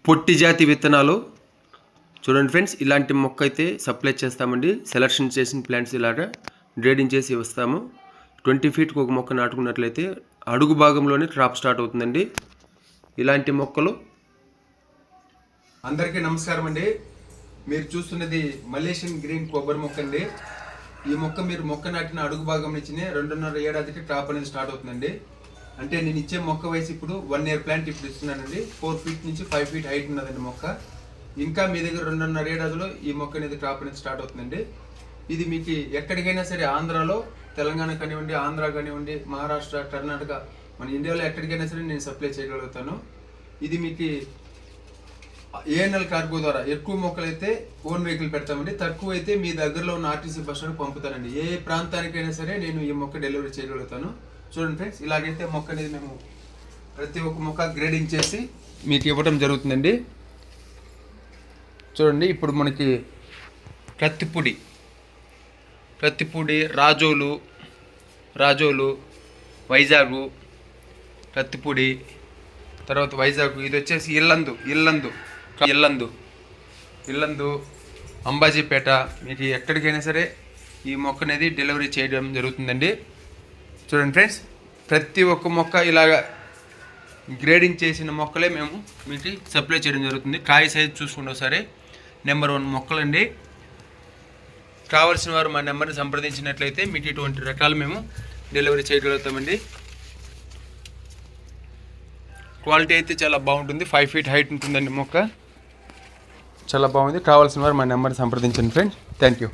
పొట్టి జాతి విత్తనాలు చూడండి ఫ్రెండ్స్, ఇలాంటి మొక్క అయితే సప్లై చేస్తామండి. సెలక్షన్ చేసిన ప్లాంట్స్ ఇలాగా గ్రేడింగ్ చేసి ఇస్తాము. 20 ఫీట్కి ఒక మొక్క నాటుకున్నట్లయితే అడుగు భాగంలోనే క్రాప్ స్టార్ట్ అవుతుందండి. ఇలాంటి మొక్కలు. అందరికీ నమస్కారం అండి. మీరు చూస్తున్నది మలేషియన్ గ్రీన్ కొబ్బరి మొక్క అండి. ఈ మొక్క మీరు మొక్క నాటిన అడుగు భాగం నుంచి 2.5 ఏడాదికి క్రాప్ అనేది స్టార్ట్ అవుతుందండి. అంటే నేను ఇచ్చే మొక్క వయసు ఇప్పుడు 1 ఇయర్ ప్లాంట్ ఇప్పుడు ఇస్తున్నానండి. 4 ఫీట్ నుంచి 5 ఫీట్ హైట్ ఉన్నదండి మొక్క. ఇంకా మీ దగ్గర 2.5 ఏడాదిలో ఈ మొక్క అనేది క్రాప్ అనేది స్టార్ట్ అవుతుందండి. ఇది మీకు ఎక్కడికైనా సరే, ఆంధ్రాలో, తెలంగాణ కానివ్వండి, ఆంధ్ర కానివ్వండి, మహారాష్ట్ర, కర్ణాటక, మన ఇండియాలో ఎక్కడికైనా సరే నేను సప్లై చేయగలుగుతాను. ఇది మీకు ఏఎన్ఎల్ కార్గో ద్వారా ఎక్కువ మొక్కలు అయితే ఓన్ వెహికల్ పెడతామండి. తక్కువ అయితే మీ దగ్గరలో ఉన్న ఆర్టీసీ బస్ స్టాండ్ పంపుతానండి. ఏ ప్రాంతానికైనా సరే నేను ఈ మొక్క డెలివరీ చేయగలుగుతాను. చూడండి ఫ్రెండ్స్, ఇలాగైతే మొక్క అనేది మేము ప్రతి ఒక్క మొక్క గ్రేడింగ్ చేసి మీకు ఇవ్వడం జరుగుతుందండి. చూడండి, ఇప్పుడు మనకి ప్రత్తిపూడి, రాజోలు, వైజాగ్, ప్రత్తిపూడి, తర్వాత వైజాగ్. ఇది వచ్చేసి ఇల్లందు, అంబాజీపేట. మీకు ఎక్కడికైనా సరే ఈ మొక్క అనేది డెలివరీ చేయడం జరుగుతుందండి. చూడండి ఫ్రెండ్స్, ప్రతి ఒక్క మొక్క ఇలాగ గ్రేడింగ్ చేసిన మొక్కలే మేము మీకు సప్లై చేయడం జరుగుతుంది. కాయ సైజ్ చూసుకుంటే సరే నెంబర్ 1 మొక్కలండి. కావాల్సిన వారు మా నెంబర్ని సంప్రదించినట్లయితే మీకు ఇటువంటి రకాలు మేము డెలివరీ చేయగలుగుతామండి. క్వాలిటీ అయితే చాలా బాగుంటుంది. 5 ఫీట్ హైట్ ఉంటుందండి మొక్క. చాలా బాగుంది. కావాల్సిన వారు మా నెంబర్ని సంప్రదించండి ఫ్రెండ్స్. Thank you.